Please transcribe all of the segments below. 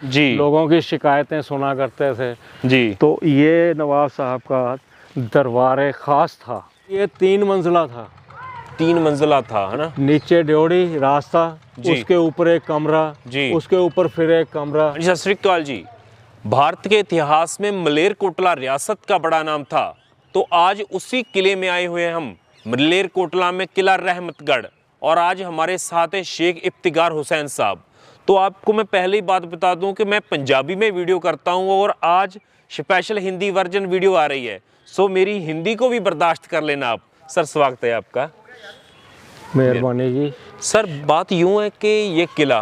जी, लोगों की शिकायतें सुना करते थे जी, तो ये नवाब साहब का दरबार ख़ास था। ये 3 मंजिला था, 3 मंजिला था, है ना? नीचे ड्योढ़ी रास्ता, जी। उसके ऊपर एक कमरा, जी। उसके ऊपर फिर एक कमरा। जी, सत श्री अकाल जी। भारत के इतिहास में मलेरकोटला रियासत का बड़ा नाम था, तो आज उसी किले में आए हुए हैं हम। मलेरकोटला में किला रहमतगढ़, और आज हमारे साथ है शेख इफ्तिकार हुसैन साहब। तो आपको मैं पहले ही बात बता दूं कि मैं पंजाबी में वीडियो करता हूं और आज स्पेशल हिंदी वर्जन वीडियो आ रही है, सो मेरी हिंदी को भी बर्दाश्त कर लेना आप। सर, स्वागत है आपका। मेहरबानी जी। सर, बात यूं है कि ये किला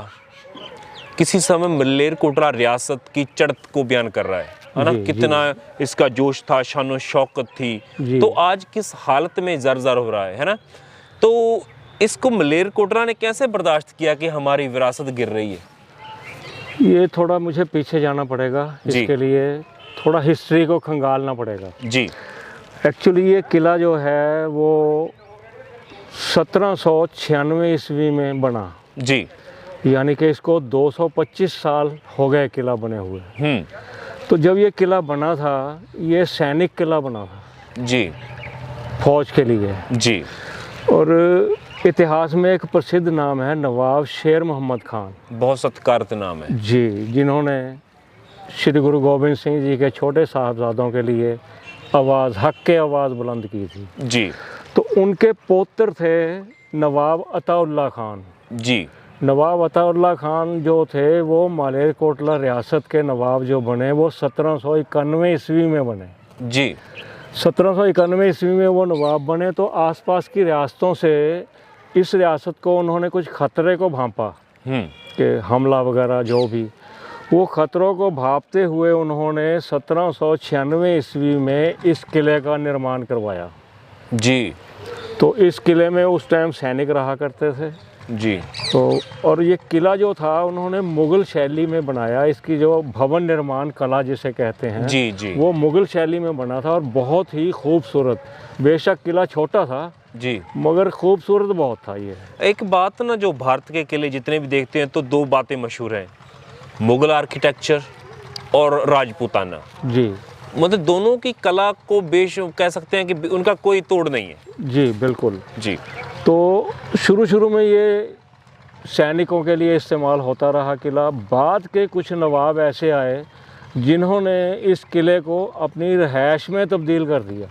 किसी समय मलेरकोटला रियासत की चढ़त को बयान कर रहा है ना? जी, कितना इसका जोश था, शानो शौकत थी, जी। तो आज किस हालत में जर्जर हो रहा है ना? तो इसको मलेरकोटला ने कैसे बर्दाश्त किया कि हमारी विरासत गिर रही है? ये थोड़ा मुझे पीछे जाना पड़ेगा, जी। इसके लिए थोड़ा हिस्ट्री को खंगालना पड़ेगा। जी, एक्चुअली ये किला जो है वो 1796 ईस्वी में बना, जी, यानी कि इसको 225 साल हो गए किला बने हुए। तो जब ये किला बना था, ये सैनिक किला बना था जी, फौज के लिए। जी, और इतिहास में एक प्रसिद्ध नाम है नवाब शेर मोहम्मद खान बहुत सत्कारत नाम है। जी, जिन्होंने श्री गुरु गोबिंद सिंह जी के छोटे साहबजादों के लिए आवाज़, हक के आवाज़ बुलंद की थी। जी, तो उनके पौत्र थे नवाब अताउल्ला खान। जी, नवाब अताउल्ला खान जो थे वो मालेरकोटला रियासत के नवाब जो बने वो 1791 ईस्वी में बने। जी, 1791 ईस्वी में वो नवाब बने, तो आसपास की रियासतों से इस रियासत को उन्होंने कुछ खतरे को भांपा कि हमला वगैरह जो भी, वो खतरों को भांपते हुए उन्होंने 1796 ईस्वी में इस किले का निर्माण करवाया। जी, तो इस किले में उस टाइम सैनिक रहा करते थे। जी, तो और ये किला जो था उन्होंने मुग़ल शैली में बनाया। इसकी जो भवन निर्माण कला जिसे कहते हैं, जी, जी, वो मुग़ल शैली में बना था और बहुत ही खूबसूरत। बेशक किला छोटा था जी। मगर खूबसूरत बहुत था ये। एक बात ना, जो भारत के किले जितने भी देखते हैं तो 2 बातें मशहूर हैं, मुगल आर्किटेक्चर और राजपूताना। जी, मतलब दोनों की कला को कह सकते हैं कि उनका कोई तोड़ नहीं है। जी बिल्कुल। जी, तो शुरू में ये सैनिकों के लिए इस्तेमाल होता रहा किला। बाद के कुछ नवाब ऐसे आए जिन्होंने इस किले को अपनी रिहाइश में तब्दील कर दिया।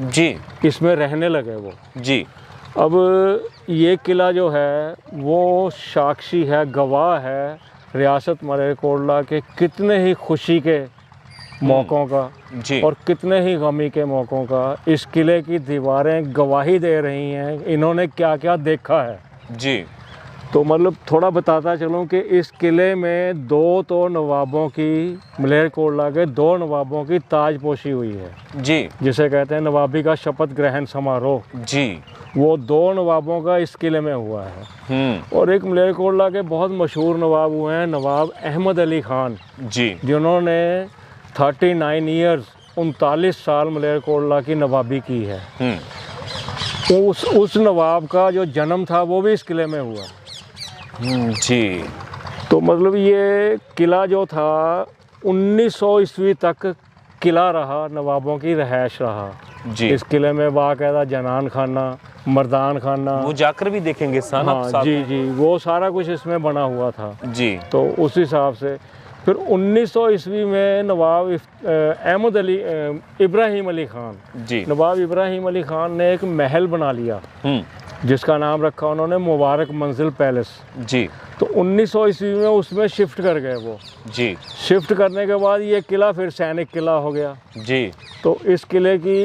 जी, इसमें रहने लगे वो। जी, अब ये किला जो है वो साक्षी है, गवाह है रियासत मलेरकोटला के कितने ही खुशी के मौक़ों का जी, और कितने ही गमी के मौक़ों का। इस किले की दीवारें गवाही दे रही हैं इन्होंने क्या क्या देखा है। जी, तो मतलब थोड़ा बताता चलूँ कि इस किले में 2 तो नवाबों की, मलेरकोटला के 2 नवाबों की ताजपोशी हुई है, जी, जिसे कहते हैं नवाबी का शपथ ग्रहण समारोह। जी, वो 2 नवाबों का इस किले में हुआ है। और एक मलेरकोटला के बहुत मशहूर नवाब हुए हैं नवाब अहमद अली ख़ान, जी, जिन्होंने 39 ईयर्स 39 साल मलेरकोटला की नवाबी की है। उस नवाब का जो जन्म था वो भी इस किले में हुआ। जी, तो मतलब ये किला जो था 1900 ईस्वी तक किला रहा, नवाबों की रिहाइश रहा। जी। इस किले में बाकायदा जनान खाना, मर्दान खाना, वो जाकर भी देखेंगे सान आप हाँ साथ जी में। जी, वो सारा कुछ इसमें बना हुआ था। जी, तो उस हिसाब से फिर 1900 ईस्वी में नवाब अहमद अली इब्राहिम अली ख़ान, जी, नवाब इब्राहिम अली ख़ान ने एक महल बना लिया जिसका नाम रखा उन्होंने मुबारक मंजिल पैलेस। जी, तो 1900 ईस्वी में उसमें शिफ्ट कर गए वो। जी, शिफ्ट करने के बाद ये किला फिर सैनिक किला हो गया। जी, तो इस किले की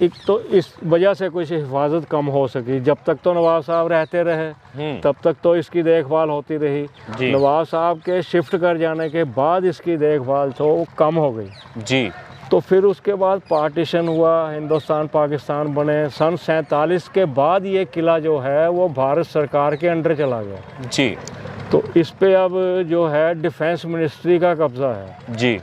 एक तो इस वजह से कुछ हिफाजत कम हो सकी। जब तक तो नवाब साहब रहते रहे तब तक तो इसकी देखभाल होती रही। जी। नवाब साहब के शिफ्ट कर जाने के बाद इसकी देखभाल तो कम हो गई। जी, तो फिर उसके बाद पार्टीशन हुआ, हिंदुस्तान पाकिस्तान बने। सन 47 के बाद ये किला जो है वो भारत सरकार के अंडर चला गया। जी, तो इस पे अब जो है डिफेंस मिनिस्ट्री का कब्जा है। जी,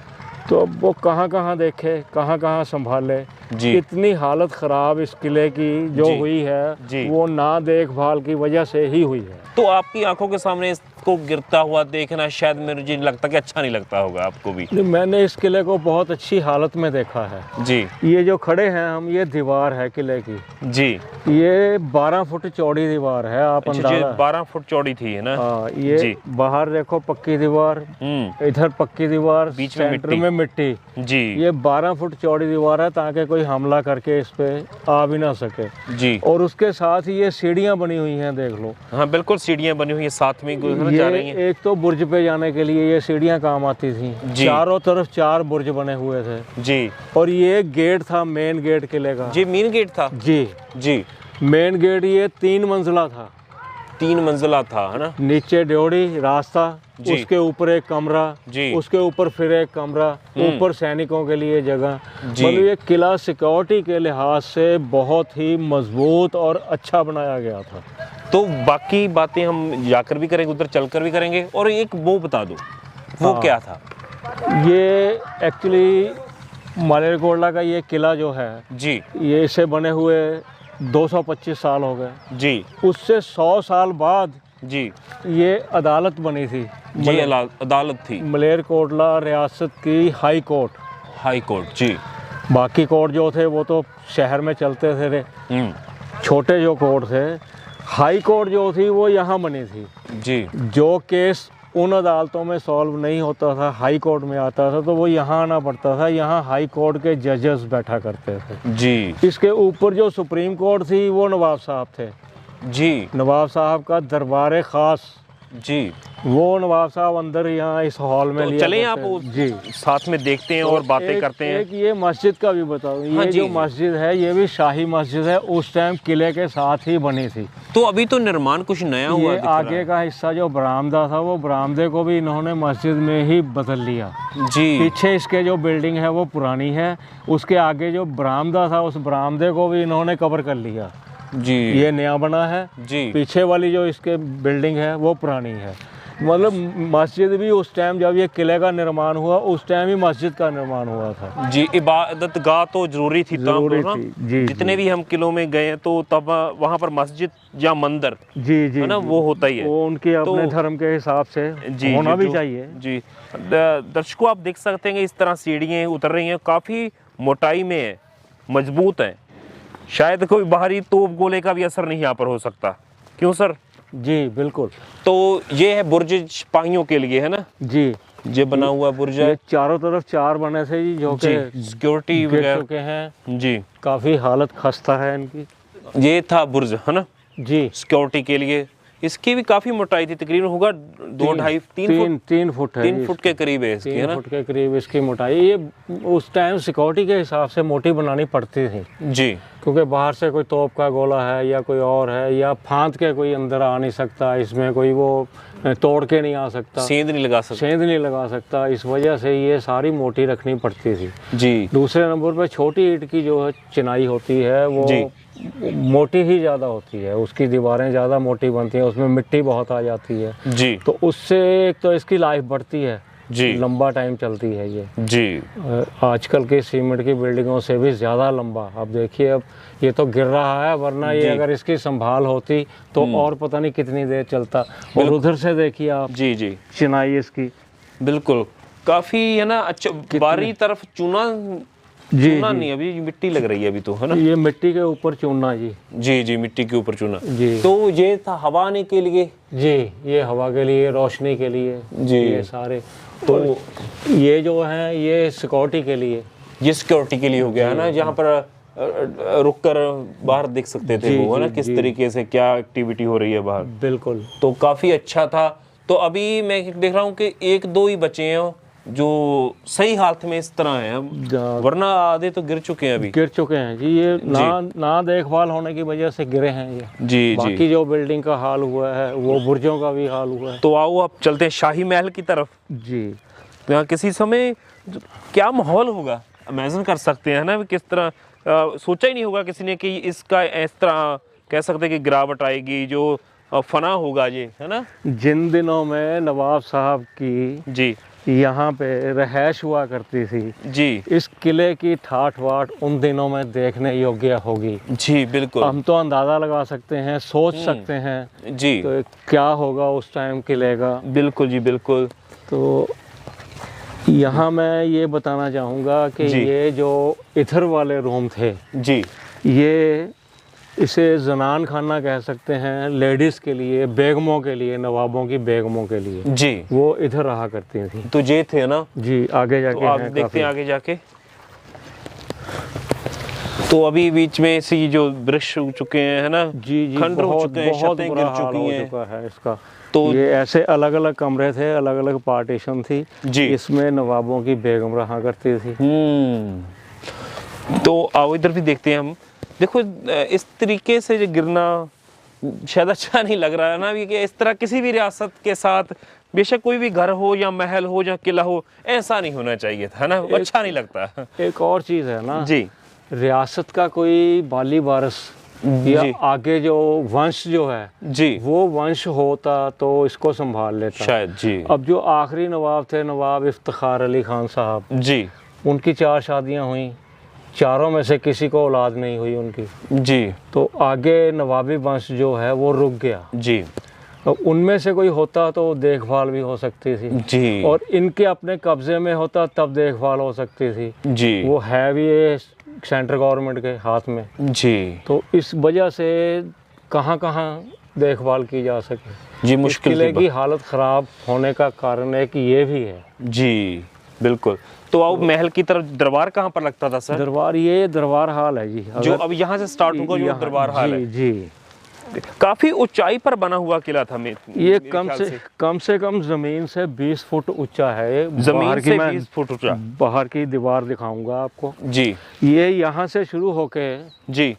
तो अब वो कहाँ कहाँ देखे, कहाँ कहाँ संभाले। जी, इतनी हालत ख़राब इस किले की जो जी, हुई जी। है वो ना देखभाल की वजह से ही हुई है। तो आपकी आंखों के सामने को गिरता हुआ देखना शायद मुझे नहीं लगता कि अच्छा नहीं लगता होगा आपको भी। मैंने इस किले को बहुत अच्छी हालत में देखा है जी। ये जो खड़े हैं हम, ये दीवार है किले की जी। ये 12 फुट चौड़ी दीवार है, आप अच्छा, अंदाजा। 12 फुट चौड़ी थी, है ना? ये जी। बाहर देखो पक्की दीवार, इधर पक्की दीवार, बीच में सेंटर में मिट्टी। जी। ये 12 फुट चौड़ी दीवार है ताकि कोई हमला करके इस पे आ भी ना सके। जी। और उसके साथ ही ये सीढ़ियां बनी हुई हैं, देख लो। हाँ बिल्कुल, सीढ़ियाँ बनी हुई है, साथ में गुजर जा रही हैं। ये एक तो बुर्ज पे जाने के लिए ये सीढ़ियां काम आती थी, जी। चारों तरफ 4 बुर्ज बने हुए थे। जी। और ये गेट था, मेन गेट किले का। जी, मेन गेट था। जी जी। मेन गेट ये 3 मंजिला था। 3 मंजिला था, है ना? नीचे ड्योढ़ी रास्ता, जी। उसके ऊपर एक कमरा, जी। उसके ऊपर फिर एक कमरा, ऊपर सैनिकों के लिए जगह। जी। मतलब ये किला सिक्योरिटी के लिहाज से बहुत ही मजबूत और अच्छा बनाया गया था। तो बाकी बातें हम जाकर भी करेंगे, उधर चलकर भी करेंगे। और एक वो बता दो, वो हाँ। क्या था? ये एक्चुअली मालेरकोटला का ये किला जो है, जी। ये इसे बने हुए 225 साल हो गए। जी। उससे 100 साल बाद जी। ये अदालत बनी थी। जी, अदालत थी, मालेरकोटला रियासत की हाई कोर्ट। High court. जी। बाकी कोर्ट जो थे वो तो शहर में चलते थे, छोटे जो कोर्ट थे। हाई कोर्ट जो थी वो यहाँ बनी थी। जी। जो केस उन अदालतों में सॉल्व नहीं होता था, हाई कोर्ट में आता था, तो वो यहाँ आना पड़ता था। यहाँ हाई कोर्ट के जजेस बैठा करते थे। जी। इसके ऊपर जो सुप्रीम कोर्ट थी वो नवाब साहब थे। जी। नवाब साहब का दरबार खास। जी। वो नवाब साहब अंदर यहाँ इस हॉल में तो लिया चलें करते आप वो जी साथ में देखते हैं और बातें करते हैं। एक ये मस्जिद का भी बताओ। हाँ ये जी, जो जी। मस्जिद है ये भी शाही मस्जिद है, उस टाइम किले के साथ ही बनी थी। तो अभी तो निर्माण कुछ नया हुआ ये दिख रहा आगे है। का हिस्सा जो बरामदा था, वो बरामदे को भी इन्होंने मस्जिद में ही बदल लिया। जी। पीछे इसके जो बिल्डिंग है वो पुरानी है, उसके आगे जो बरामदा था उस बरामदे को भी इन्होंने कवर कर लिया। जी। ये नया बना है। जी। पीछे वाली जो इसके बिल्डिंग है वो पुरानी है। मतलब मस्जिद भी उस टाइम जब ये किले का निर्माण हुआ, उस टाइम ही मस्जिद का निर्माण हुआ था। जी। इबादत गाह तो जरूरी थी तब, जरूरी ना? थी। जी, जितने भी हम किलों में गए हैं तो तब वहाँ पर मस्जिद या मंदिर, जी जी है ना, जी। वो होता ही है। वो उनके अपने तो- धर्म के हिसाब से जी, होना जी, भी चाहिए। जी। दर्शकों, आप देख सकते हैं कि इस तरह सीढ़ियाँ उतर रही हैं, काफ़ी मोटाई में है, मजबूत है। शायद कोई बाहरी तोप गोले का भी असर नहीं यहाँ पर हो सकता। क्यों सर? जी बिल्कुल। तो ये है बुर्ज सिपाहियों के लिए, है ना? जी। ये बना हुआ बुर्ज है। ये चारों तरफ 4 बने थे जी, जो जी, कि सिक्योरिटी गिर वगैरह। चुके हैं। जी। काफी हालत खस्ता है इनकी। ये था बुर्ज, है ना, जी। सिक्योरिटी के लिए। इसकी भी काफी मोटाई थी, तकरीबन होगा 2-2.5 3 फुट। 3 फुट है 3 फुट के करीब है इसकी, है 3 ना? फुट के करीब इसकी मोटाई। ये उस टाइम सिक्योरिटी के हिसाब से मोटी बनानी पड़ती थी, जी। क्योंकि बाहर से कोई तोप का गोला है या कोई और है, या फांद के कोई अंदर आ नहीं सकता, इसमें कोई वो तोड़ के नहीं आ सकता, सेंध नहीं लगा सकते। सेंध नहीं लगा सकता। इस वजह से ये सारी मोटी रखनी पड़ती थी। जी। दूसरे नंबर पे छोटी ईंट की जो है चिनाई होती है वो जी। मोटी ही ज़्यादा होती है, उसकी दीवारें ज़्यादा मोटी बनती हैं, उसमें मिट्टी बहुत आ जाती है, जी। तो उससे एक तो इसकी लाइफ बढ़ती है, जी। लंबा टाइम चलती है ये। जी। आजकल की सीमेंट की बिल्डिंगों से भी ज़्यादा लंबा। अब देखिए, अब ये तो गिर रहा है, वरना ये अगर इसकी संभाल होती तो और पता नहीं कितनी देर चलता। और उधर से देखिए आप जी। जी। चिनाई इसकी। बिल्कुल, काफी, है ना? अच्छा, बारी तरफ चूना जी, चूना जी। नहीं, अभी मिट्टी लग रही है अभी तो, है ना? ये मिट्टी के ऊपर चूना जी। जी। जी, मिट्टी के ऊपर चूना। जी। तो ये था हवा आने के लिए। जी, ये हवा के लिए, रोशनी के लिए। जी। ये सारे तो ये जो है ये सिक्योरिटी के लिए। ये सिक्योरिटी के लिए हो गया, है ना? जहाँ पर रुक कर बाहर देख सकते थे जी, वो, है ना, जी, किस जी। तरीके से क्या एक्टिविटी हो रही है बाहर। बिल्कुल। तो काफी अच्छा था। तो अभी मैं देख रहा हूँ कि 1-2 ही बचे हैं जो सही हालत में इस तरह हैं, वरना आधे तो गिर चुके हैं अभी। गिर चुके हैं जी। ये ना देखभाल होने की वजह से गिरे हैं ये। जी। बाकी जी। जो बिल्डिंग का हाल हुआ है वो बुर्जों का भी हाल हुआ है। तो आओ अब चलते हैं शाही महल की तरफ। जी। तो यहाँ किसी समय क्या माहौल होगा, इमेजिन कर सकते हैं ना, किस तरह सोचा ही नहीं होगा किसी ने कि इसका इस तरह कह सकते हैं कि गिरावट आएगी, जो फना होगा ये, है ना? जिन दिनों में नवाब साहब की जी। यहाँ पे रहायश हुआ करती थी जी इस किले की ठाठ वाठ उन दिनों में देखने योग्य होगी। जी बिल्कुल। हम तो अंदाज़ा लगा सकते हैं, सोच सकते हैं जी तो क्या होगा उस टाइम किले का। बिल्कुल जी बिल्कुल। तो यहाँ मैं ये बताना चाहूँगा कि जी। ये जो इधर वाले रूम थे, जी ये इसे जनान खाना कह सकते हैं, लेडीज़ के लिए, बेगमों के लिए, नवाबों की बेगमों के लिए जी। वो इधर रहा करती थी। तो ये थे ना जी आगे जाके तो आप हैं देखते काफ़ी। हैं आगे जाके। तो अभी बीच में से जो वृक्ष उग चुके हैं है ना, जी जी खंडर हो बहुत चुके हैं, बहुत छतें बुरा गिर हाल चुकी हो हैं। चुका है इसका। तो ये ऐसे अलग अलग कमरे थे, अलग अलग पार्टीशन थी जी। इसमें नवाबों की बेगम रहा करती थी। तो आओ इधर भी देखते हैं हम। देखो इस तरीके से जो गिरना शायद अच्छा नहीं लग रहा है ना, कि इस तरह किसी भी रियासत के साथ, बेशक कोई भी घर हो या महल हो या किला हो, ऐसा नहीं होना चाहिए था ना, अच्छा नहीं लगता। एक और चीज़ है ना जी रियासत का कोई बाली वारस या जी आगे जो वंश जो है जी वो वंश होता तो इसको संभाल लेता शायद। जी अब जो आखिरी नवाब थे, नवाब इफ्तिखार अली खान साहब, जी उनकी 4 शादियां हुई, चारों में से किसी को औलाद नहीं हुई उनकी। जी तो आगे नवाबी वंश जो है वो रुक गया। जी तो उनमें से कोई होता तो देखभाल भी हो सकती थी, जी और इनके अपने कब्जे में होता तब देखभाल हो सकती थी। जी वो है भी ये सेंट्रल गवर्नमेंट के हाथ में, जी तो इस वजह से कहाँ कहाँ देखभाल की जा सके। जी इस मुश्किल किले की की हालत ख़राब होने का कारण एक ये भी है। जी बिल्कुल। तो अब महल की तरफ दरबार कहाँ पर लगता था सर? दरबार, ये दरबार हाल है जी। जो अगर अब यहाँ से स्टार्ट होगा जो यहाँ- दरबार हाल है, जी जी काफी ऊंचाई पर बना हुआ किला था। ये मेरे कम ख्याल से कम जमीन से 20 फुट ऊंचा है। जमीन बाहर की से मैं 20 फुट ऊंचा। बाहर की दीवार दिखाऊंगा आपको। जी ये यहाँ से शुरू होके जी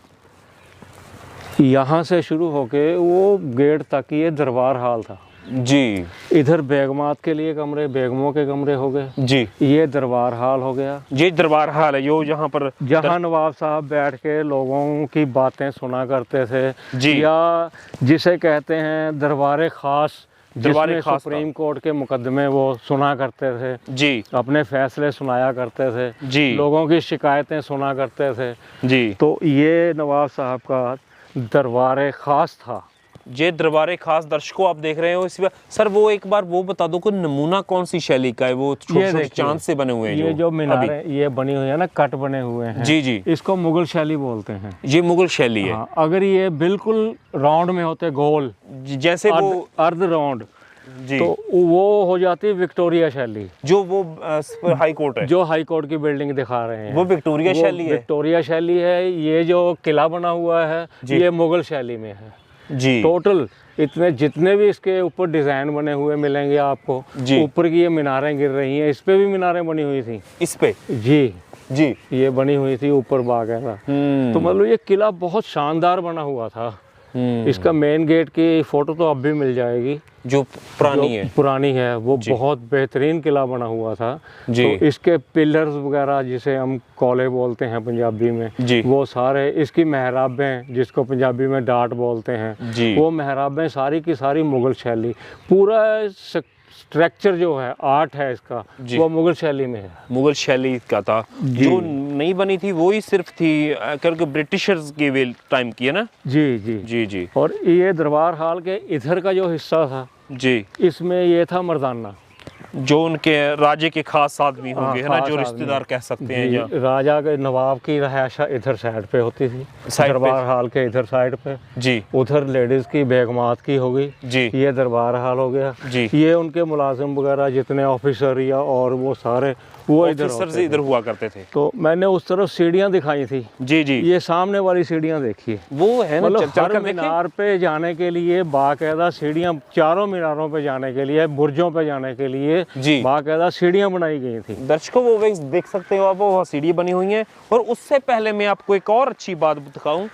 वो गेट तक ये दरबार हाल था। जी इधर बेगमात के लिए कमरे, बेगमों के कमरे हो गए, जी ये दरबार हाल हो गया। ये दरबार हाल है जो यहाँ पर जहाँ नवाब साहब बैठ के लोगों की बातें सुना करते थे, जी। या जिसे कहते हैं दरबार खास, दरबार जिसमें खास सुप्रीम कोर्ट के मुकदमे वो सुना करते थे, जी अपने फैसले सुनाया करते थे, जी लोगों की शिकायतें सुना करते थे। जी तो ये नवाब साहब का दरबार खास था। ये दरबार खास दर्शकों आप देख रहे हो। इसी बार सर वो एक बार वो बता दो कि नमूना कौन सी शैली का है? वो छोटे छोटे देखिए, चांद से बने हुए हैं ये जो अभी। मीनारें ये बनी हुई है ना, कट बने हुए हैं, जी जी इसको मुगल शैली बोलते हैं। ये मुगल शैली है। हाँ, अगर ये बिल्कुल राउंड में होते, गोल, जैसे वो अर्ध राउंड, जी तो वो हो जाती विक्टोरिया शैली। जो वो हाई कोर्ट है, जो हाई कोर्ट की बिल्डिंग दिखा रहे हैं वो विक्टोरिया वो शैली है। विक्टोरिया शैली है। ये जो किला बना हुआ है जी। ये मुगल शैली में है। जी टोटल इतने जितने भी इसके ऊपर डिजाइन बने हुए मिलेंगे आपको, जी। ऊपर की ये मीनारें गिर रही हैं, इस पे भी मीनारें बनी हुई थी। इस पे जी जी ये बनी हुई थी ऊपर बाकायदा। तो मतलब ये किला बहुत शानदार बना हुआ था। इसका मेन गेट की फोटो तो अब भी मिल जाएगी, जो पुरानी जो है। पुरानी है, वो जी। बहुत बेहतरीन किला बना हुआ था। जी। तो इसके पिलर्स वगैरह जिसे हम कौले बोलते हैं पंजाबी में, जी। वो सारे, इसकी मेहराबें जिसको पंजाबी में डाट बोलते हैं, जी। वो मेहराबें सारी की सारी मुगल शैली। पूरा स्ट्रक्चर जो है, आर्ट है इसका, जी। वो मुगल शैली में है। मुगल शैली का था। जी। जो नहीं बनी थी वो ही सिर्फ थी क्योंकि ब्रिटिशर्स के वे टाइम की है ना। जी जी जी जी और ये दरबार हाल के इधर का जो हिस्सा था, जी इसमें ये था मर्दाना। जो उनके राजे के खास आदमी होंगे है ना, खास जो आदमी। रिश्तेदार कह सकते हैं। जी, या राजा के नवाब की रहायशा इधर साइड पे होती थी, साइड पे। दरबार हाल के इधर साइड पे। जी उधर लेडीज की बेगमात की हो गई, जी ये दरबार हाल हो गया। जी। ये उनके मुलाजिम वगैरह जितने ऑफिसर या और वो सारे वो इधर ऑफिसर होते से थे। इधर हुआ करते थे। तो मैंने उस तरफ सीढ़ियाँ दिखाई थी, जी जी ये सामने वाली सीढ़ियाँ देखिए। वो है ना, मतलब चल हर कर मीनार पे जाने के लिए बाकायदा सीढ़ियाँ, चारों मीनारों पे जाने के लिए, बुर्जों पे जाने के लिए जी। बाकायदा सीढ़ियाँ बनाई गई थी। दर्शकों वो देख सकते हो आप, वो सीढ़ी बनी हुई है। और उससे पहले मैं आपको एक और अच्छी बात दिखाऊं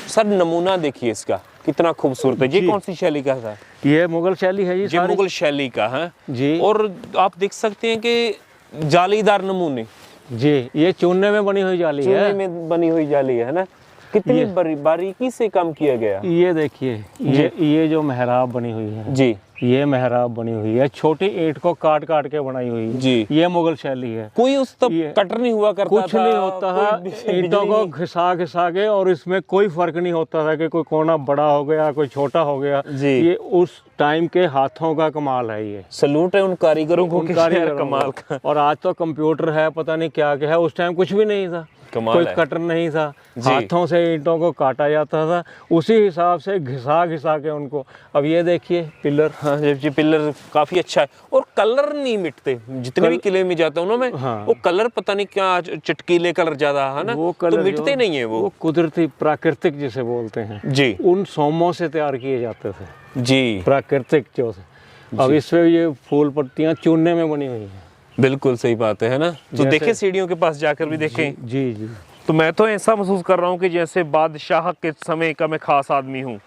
सर, नमूना देखिए इसका कितना खूबसूरत है। ये जी। कौन सी शैली का था? ये मुगल शैली है जी ये सारी। मुगल शैली का है। जी और आप देख सकते हैं कि जालीदार नमूने, जी, ये चूने में बनी हुई जाली चूने है। में बनी हुई जाली है ना, कितनी ये- बारीकी से काम किया गया। ये देखिए, ये जो मेहराब बनी हुई है, जी ये मेहराब बनी हुई है, छोटी ईंट को काट काट के बनाई हुई है जी। ये मुगल शैली है। कोई उस तब कटर नहीं हुआ करता कुछ नहीं होता था, ईंटों को घिसा घिसा के, और इसमें कोई फर्क नहीं होता था कि कोई कोना बड़ा हो गया कोई छोटा हो गया जी। ये उस टाइम के हाथों का कमाल है। ये सलूट है उन कारीगरों को, कारीगरों कमाल का। और आज तो कंप्यूटर है, पता नहीं क्या क्या है, उस टाइम कुछ भी नहीं था, कोई कटर नहीं था, हाथों से ईंटों को काटा जाता था, उसी हिसाब से घिसा घिसा के उनको। अब ये देखिए पिलर, हाँ जी, पिलर काफी अच्छा है और कलर नहीं मिटते। जितने भी किले में जाता हूँ ना मैं, वो कलर पता नहीं क्या चटकीले कलर ज्यादा है ना, वो कलर तो मिटते नहीं है। वो कुदरती प्राकृतिक जिसे बोलते हैं जी, उन सोमों से तैयार किए जाते थे जी, प्राकृतिक जो से। अब इसमें ये फूल पत्तियां चूने में बनी हुई हैं। बिल्कुल सही बात है ना। तो देखे सीढ़ियों के पास जाकर भी देखें। जी जी। तो मैं तो ऐसा महसूस कर रहा हूँ कि जैसे बादशाह के समय का मैं खास आदमी हूँ।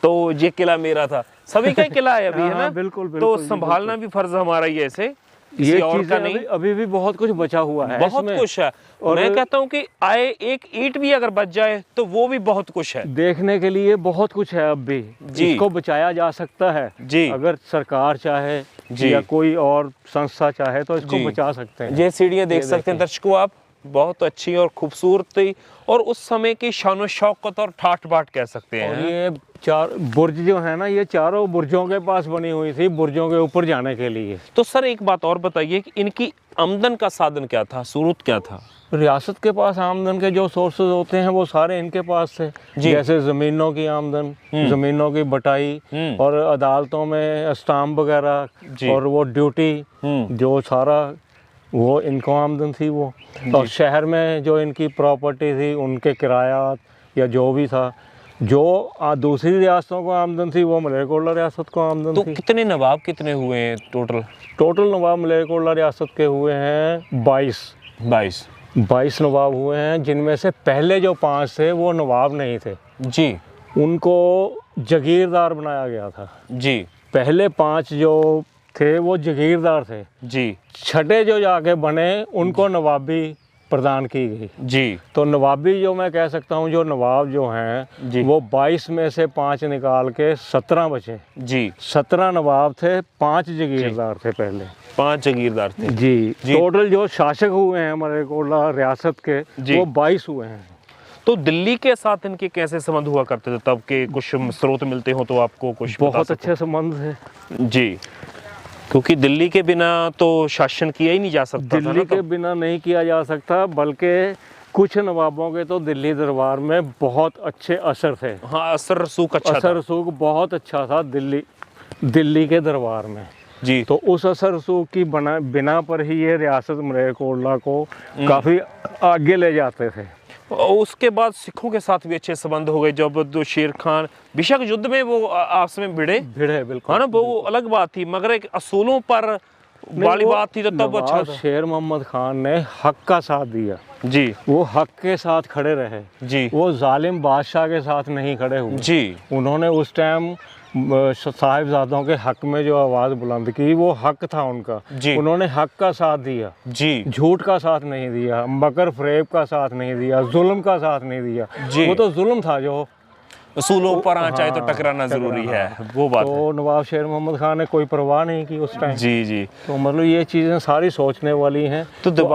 तो ये किला मेरा था, सभी का ही किला है अभी, है ना। बिल्कुल, तो संभालना भी फर्ज हमारा ही ऐसे, ये और का नहीं। अभी भी बहुत कुछ बचा हुआ है, बहुत कुछ है। और मैं कहता हूँ कि आए एक ईंट भी अगर बच जाए तो वो भी बहुत कुछ है, देखने के लिए बहुत कुछ है अब भी जी। इसको बचाया जा सकता है जी, अगर सरकार चाहे या कोई और संस्था चाहे तो इसको बचा सकते हैं। ये सीढ़ियाँ देख सकते हैं दर्शकों आप, बहुत अच्छी और खूबसूरत थी, और उस समय की शानो शौकत और ठाठ बाट कह सकते हैं। और ये चार बुर्ज जो है ना, ये चारों बुर्जों के पास बनी हुई थी, बुर्जों के ऊपर जाने के लिए। तो सर एक बात और बताइए कि इनकी आमदन का साधन क्या था, स्रोत क्या था? रियासत के पास आमदन के जो सोर्सेज होते हैं वो सारे इनके पास थे, जैसे जमीनों की आमदन, जमीनों की बटाई, और अदालतों में स्टाम्प वगैरह, और वो ड्यूटी जो सारा वो इनको आमदन थी वो। और शहर में जो इनकी प्रॉपर्टी थी उनके किरायात या जो भी था, जो दूसरी रियासतों को आमदन थी वो मलेरकोटला रियासत को आमदन तो थी। कितने नवाब कितने हुए हैं टोटल नवाब मलेरकोटला रियासत के हुए हैं 22 नवाब हुए हैं, जिनमें से पहले जो 5 थे वो नवाब नहीं थे जी, उनको जागीरदार बनाया गया था जी। पहले 5 जो थे वो जागीरदार थे जी, छठे जो जाके बने उनको नवाबी प्रदान की गई जी। तो नवाबी जो मैं कह सकता हूँ, जो नवाब जो हैं वो 22 में से 5 निकाल के 17 बचे जी। 17 नवाब थे, 5 जागीरदार थे पहले, 5 जागीरदार थे जी। टोटल जो शासक हुए हैं मलेरकोटला रियासत के वो 22 हुए हैं। तो दिल्ली के साथ इनके कैसे संबंध हुआ करते थे तब के, कुछ स्रोत मिलते हो तो आपको कुछ? बहुत अच्छे संबंध थे जी, क्योंकि दिल्ली के बिना तो शासन किया ही नहीं जा सकता। दिल्ली के बिना नहीं किया जा सकता, बल्कि कुछ नवाबों के तो दिल्ली दरबार में बहुत अच्छे असर थे। हाँ, असर रसूख अच्छा था। असर रसूख बहुत अच्छा था दिल्ली के दरबार में जी। तो उस असर रसूख की बिना पर ही ये रियासत मलेरकोटला को काफ़ी आगे ले जाते थे। उसके बाद सिखों के साथ भी अच्छे संबंध हो गए, जब शेर खान बेशक युद्ध में वो आपस में भिड़े बिल्कुल, हाँ ना, वो अलग बात थी, मगर एक असूलों पर वाली बात थी तो तब अच्छा था। शेर मोहम्मद खान ने हक का साथ दिया जी, वो हक के साथ खड़े रहे जी, वो जालिम बादशाह के साथ नहीं खड़े हुए जी। उन्होंने उस टाइम साहिबजादों के हक में जो आवाज़ बुलंद की वो हक था उनका जी। उन्होंने हक का साथ दिया जी, झूठ का साथ नहीं दिया, मकर फरेब का साथ नहीं दिया, जुल्म का साथ नहीं दिया जी। वो तो जुल्म था जो असूलों पर चाहे तो टकराना जरूरी है, वो बात तो है। नवाब शेर मोहम्मद खान ने कोई परवाह नहीं की उस टाइम जी जी। तो मतलब ये चीज़ें सारी सोचने वाली हैं। तो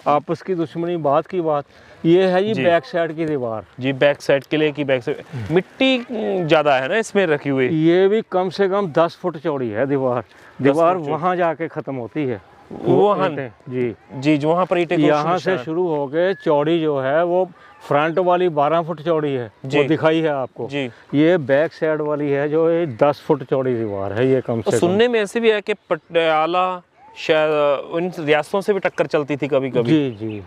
आपस की दुश्मनी बात की बात ये है जी, बैक साइड की दीवार जी, बैक साइड किले की बैक साइड मिट्टी ज़्यादा है ना इसमें रखी हुई, ये भी कम से कम 10 फुट चौड़ी है दीवार वहाँ जाके ख़त्म होती है वहाँ जी जी, जो वहाँ पर ईंटें यहाँ से शुरू हो गए, चौड़ी जो है वो फ्रंट वाली 12 फुट चौड़ी है वो दिखाई है आपको जी। ये बैक साइड वाली है जो 10 फुट चौड़ी दीवार है ये कम से कम। सुनने में ऐसे भी है कि पटियाला शायद उन रियासतों से भी टक्कर चलती थी कभी कभी जी जी,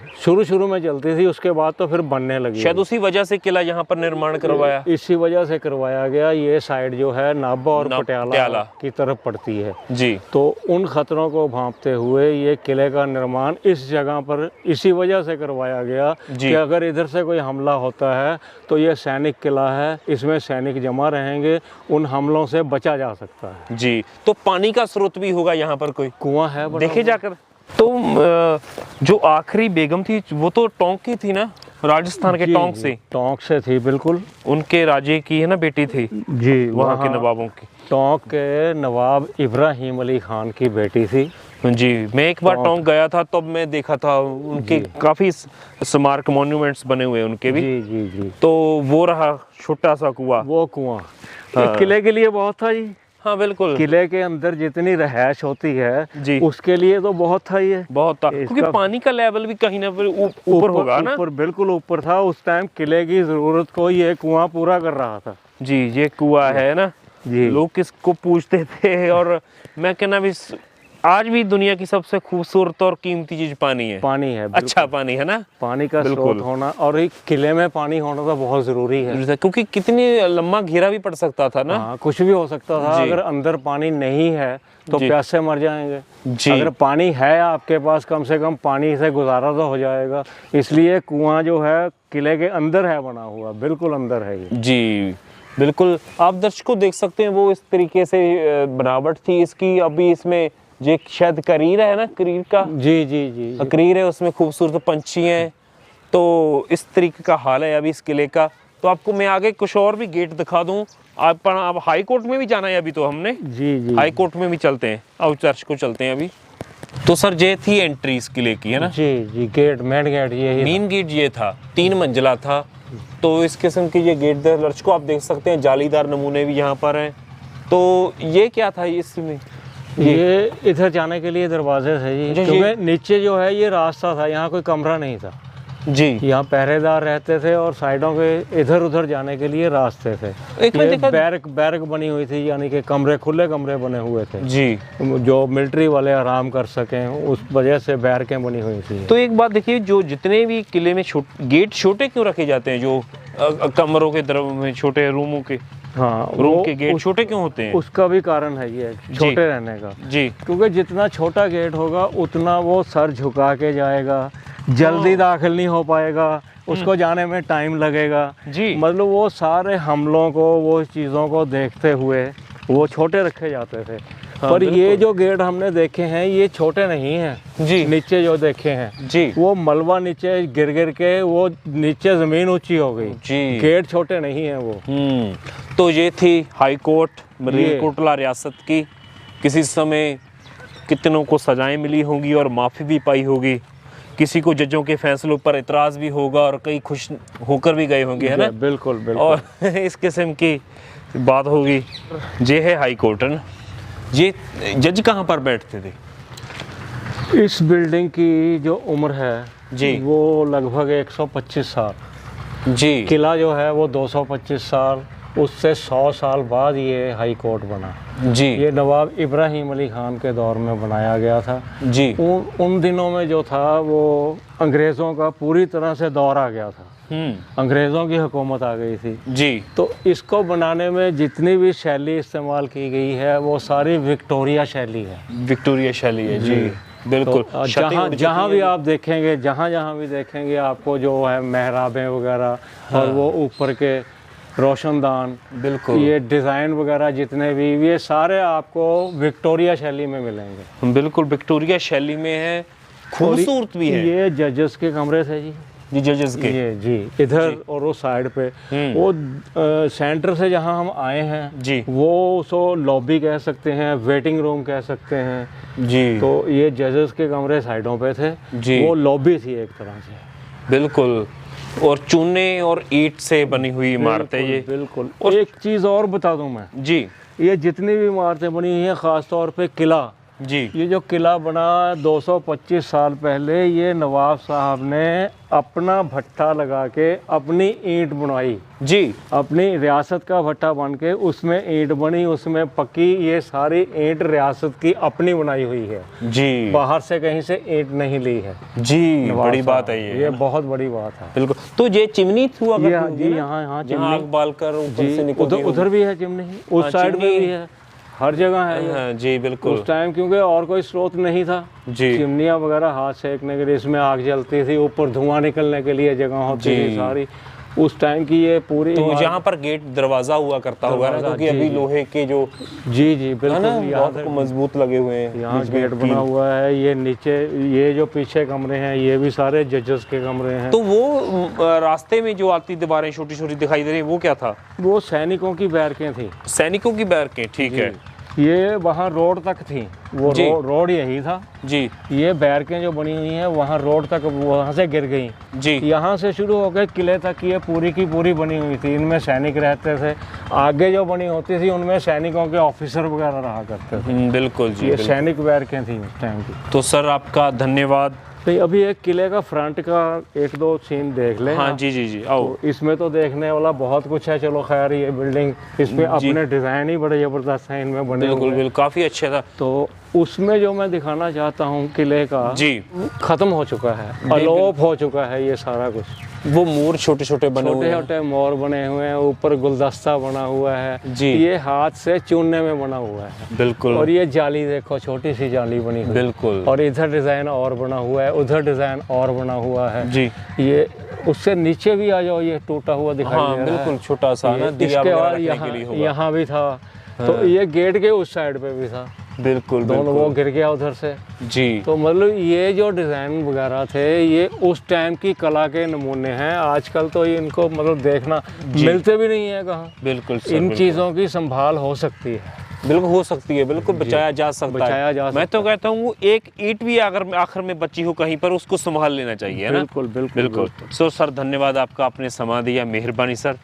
शुरू में चलती थी, उसके बाद तो फिर बनने लगी, शायद उसी वजह से किला यहाँ पर निर्माण करवाया, इसी वजह से करवाया गया। ये साइड जो है नाभा और पटियाला की तरफ पड़ती है जी, तो उन खतरों को भांपते हुए ये किले का निर्माण इस जगह पर इसी वजह से करवाया गया कि अगर इधर से कोई हमला होता है तो ये सैनिक किला है, इसमें सैनिक जमा रहेंगे, उन हमलों से बचा जा सकता है जी। तो पानी का स्रोत भी होगा यहाँ पर, कोई कुआं है देखे जाकर। तो जो आखिरी बेगम थी वो तो टोंक की थी ना, राजस्थान के टोंक से थी बिल्कुल, उनके राजे की है ना बेटी थी जी, वहाँ के नवाबों की। टोंक के नवाब इब्राहिम अली खान की बेटी थी। जी, मैं एक बार टोंक गया था तब मैं देखा था उनके काफी स्मारक मॉन्यूमेंट्स बने हुए उनके भी। जी जी जी। तो वो रहा छोटा सा कुआं। वो कुआं किले के लिए बहुत था जी। हाँ बिल्कुल, किले के अंदर जितनी रहायश होती है जी उसके लिए तो बहुत था ये, बहुत था, क्योंकि पानी का लेवल भी कहीं ना ऊपर होगा ना। ऊपर, बिल्कुल ऊपर था। उस टाइम किले की जरूरत को ये कुआं पूरा कर रहा था। जी, ये कुआं है ना जी। लोग किसको पूछते थे, और मैं कहना भी आज भी दुनिया की सबसे खूबसूरत और कीमती चीज पानी है। पानी है, अच्छा पानी है ना, पानी का स्रोत होना, और एक किले में पानी होना तो बहुत जरूरी है, क्योंकि कितनी लंबा घेरा भी पड़ सकता था ना। हाँ, कुछ भी हो सकता था। अगर अंदर पानी नहीं है तो प्यासे मर जाएंगे। जी। अगर पानी है आपके पास, कम से कम पानी से गुजारा तो हो जाएगा। इसलिए कुआं जो है किले के अंदर है बना हुआ, बिल्कुल अंदर है ये। जी बिल्कुल, आप दर्शकों देख सकते हैं वो इस तरीके से बनावट थी इसकी। अभी इसमें जो शायद करीर है ना, करीर का, जी जी जी, करीर है, उसमें खूबसूरत पंछी हैं। तो इस तरीके का हाल है अभी इस किले का। तो आपको मैं आगे कुछ और भी गेट दिखा दूं। आप हाई कोर्ट में भी जाना है अभी, तो हमने जी जी हाई कोर्ट में भी चलते हैं, अब चर्च को चलते हैं अभी। तो सर ये थी एंट्री इस किले की, है ना? जी जी, गेट, मेन गेट ये मेन गेट ये था, 3 मंजिला था। तो इस किस्म की ये गेट दर्शकों को आप देख सकते हैं, जालीदार नमूने भी यहाँ पर हैं। तो ये क्या था इसमें? ये इधर जाने के लिए दरवाजे थे जी, क्योंकि नीचे जो है ये रास्ता था, यहाँ कोई कमरा नहीं था जी। यहाँ पहरेदार रहते थे और साइडों के इधर उधर जाने के लिए रास्ते थे। एक ये बैरक बनी हुई थी, यानी कि कमरे, खुले कमरे बने हुए थे जी, जो मिलिट्री वाले आराम कर सकें, उस वजह से बैरकें बनी हुई थी। तो एक बात देखिए, जो जितने भी किले में गेट छोटे क्यों रखे जाते हैं, जो कमरों के तरफ में छोटे रूमों के, हाँ, रूम के गेट छोटे क्यों होते हैं? उसका भी कारण है ये छोटे रहने का जी, क्योंकि जितना छोटा गेट होगा उतना वो सर झुका के जाएगा, जल्दी दाखिल नहीं हो पाएगा, उसको जाने में टाइम लगेगा जी। मतलब वो सारे हमलों को, वो चीज़ों को देखते हुए वो छोटे रखे जाते थे। हाँ, पर ये जो गेट हमने देखे हैं ये छोटे नहीं हैं जी। नीचे जो देखे हैं जी, वो मलबा नीचे गिर के वो नीचे ज़मीन ऊंची हो गई जी। गेट छोटे नहीं हैं वो। तो ये थी हाई कोर्ट मलेरकोटला रियासत की। किसी समय कितनों को सजाएं मिली होंगी और माफ़ी भी पाई होगी, किसी को जजों के फैसलों पर इतराज़ भी होगा और कई खुश होकर भी गए होंगे, है ना? बिल्कुल बिल्कुल। और इस किस्म की बात होगी। ये है हाई कोर्ट, है ना? ये जज कहाँ पर बैठते थे? इस बिल्डिंग की जो उम्र है जी, वो लगभग 125 साल। जी। किला जो है वो 225 साल, उससे 100 साल बाद ये हाई कोर्ट बना जी। ये नवाब इब्राहिम अली खान के दौर में बनाया गया था जी। उन दिनों में जो था वो अंग्रेज़ों का पूरी तरह से दौर आ गया था, अंग्रेज़ों की हुकूमत आ गई थी जी। तो इसको बनाने में जितनी भी शैली इस्तेमाल की गई है वो सारी विक्टोरिया शैली है। विक्टोरिया शैली है जी, बिल्कुल। तो जहाँ भी आप देखेंगे, जहाँ भी देखेंगे आपको जो है मेहराबें वगैरह और वो ऊपर के रोशनदान, बिल्कुल, ये डिज़ाइन वगैरह जितने भी, ये सारे आपको विक्टोरिया शैली में मिलेंगे। बिल्कुल विक्टोरिया शैली में है, खूबसूरत भी है। ये जजेस के कमरे थे जी, जजेस के, ये जी इधर जी। और वो साइड पे वो सेंटर से जहाँ हम आए हैं जी, वो सो लॉबी कह सकते हैं, वेटिंग रूम कह सकते हैं जी। तो ये जजेस के कमरे साइडों पे थे जी, वो लॉबी थी एक तरह से। बिल्कुल, और चूने और ईंट से बनी हुई इमारतें ये। बिल्कुल। और एक चीज़ और बता दूं मैं जी, ये जितनी भी इमारतें बनी हुई हैं, ख़ास तौर पे किला जी, ये जो किला बना 225 साल पहले, ये नवाब साहब ने अपना भट्टा लगा के अपनी ईंट बनवाई जी। अपनी रियासत का भट्टा बन के उसमें ईंट बनी, उसमें पकी। ये सारी ईंट रियासत की अपनी बनाई हुई है जी, बाहर से कहीं से ईंट नहीं ली है जी। बड़ी बात है ये बहुत बड़ी बात है। बिल्कुल। तो ये चिमनी हुआ जी, यहाँ आग बाल कर ऊपर से निकलती, उधर भी है चिमनी, उस साइड में भी है, हर जगह है। हाँ, जी बिल्कुल। उस टाइम क्योंकि और कोई स्रोत नहीं था जी, चिमनियाँ वगैरह हाथ सेकने के लिए, इसमें आग जलती थी, ऊपर धुआं निकलने के लिए जगह होती थी सारी। उस टाइम की ये पूरी तो जहाँ पर गेट दरवाजा हुआ करता होगा ना, क्योंकि अभी लोहे के जो जी जी है बिल्कुल ना यहाँ बहुत मजबूत लगे हुए हैं। यहाँ बीच में गेट बना हुआ है। ये नीचे ये जो पीछे कमरे हैं ये भी सारे जजेस के कमरे हैं। तो वो रास्ते में जो आती दीवारें छोटी छोटी दिखाई दे रही है वो क्या था? वो सैनिकों की बैरकें थी। सैनिकों की बैरकें, ठीक है। ये वहाँ रोड तक थी, वो जी। रोड यही था जी ये बैरकें जो बनी हुई हैं वहाँ रोड तक वहाँ से गिर गई। जी यहाँ से शुरू होकर किले तक ये पूरी की पूरी बनी हुई थी। इनमें सैनिक रहते थे। आगे जो बनी होती थी उनमें सैनिकों के ऑफिसर वगैरह रहा करते थे। बिल्कुल जी, ये बिल्कुल। सैनिक बैरकें थी उस टाइम की। तो सर आपका धन्यवाद। तो अभी एक किले का फ्रंट का एक दो सीन देख ले। हाँ जी जी जी, आओ। तो इसमें तो देखने वाला बहुत कुछ है। चलो खैर ये बिल्डिंग इसमें अपने डिज़ाइन ही बड़े ज़बरदस्त हैं इनमें बने बिल्कुल हुए। बिल्कुल, काफ़ी अच्छा था। तो उसमें जो मैं दिखाना चाहता हूँ किले का जी, ख़त्म हो चुका है, अलोप हो चुका है ये सारा कुछ। वो मोर छोटे छोटे बने हुए छोटे हैं। छोटे मोर बने हुए हैं, ऊपर गुलदस्ता बना हुआ है जी। ये हाथ से चुनने में बना हुआ है। बिल्कुल। और ये जाली देखो, छोटी सी जाली बनी हुई है। बिल्कुल। और इधर डिज़ाइन और बना हुआ है, उधर डिज़ाइन और बना हुआ है। जी। ये उससे नीचे भी आ जाओ, ये टूटा हुआ दिखाई दे रहा है। बिल्कुल छोटा सा ना, दिया इसके वगैरह बाद रखने के लिए होगा। यहाँ भी था। तो ये गेट के उस साइड पे भी था। बिल्कुल दोनों वो गिर गया उधर से। जी। तो मतलब ये जो डिज़ाइन वगैरह थे ये उस टाइम की कला के नमूने हैं। आजकल तो ये इनको मतलब देखना मिलते भी नहीं है कहाँ। बिल्कुल सर, इन बिल्कुल। चीज़ों की संभाल हो सकती है। बिल्कुल हो सकती है, बिल्कुल बचाया जा सकता बचाया है। जा मैं तो कहता हूँ एक ईंट भी अगर आखिर में बची हो कहीं पर उसको संभाल लेना चाहिए, है ना? बिल्कुल बिल्कुल बिल्कुल। सो सर धन्यवाद आपका, आपने समय दिया, मेहरबानी सर।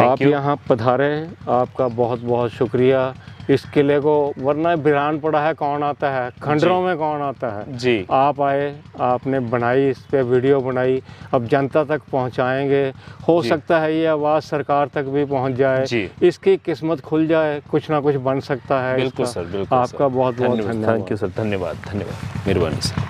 आप यहाँ पधारे, आपका बहुत बहुत शुक्रिया। इस किले को वरना वीरान पड़ा है, कौन आता है, खंडरों में कौन आता है। जी। आप आए, आपने बनाई, इस पे वीडियो बनाई, अब जनता तक पहुँचाएंगे। हो सकता है ये आवाज़ सरकार तक भी पहुँच जाए, इसकी किस्मत खुल जाए, कुछ ना कुछ बन सकता है। बिल्कुल सर, बिल्कुल। आपका बहुत बहुत धन्यवाद। थैंक यू सर, धन्यवाद, धन्यवाद, मेहरबानी सर।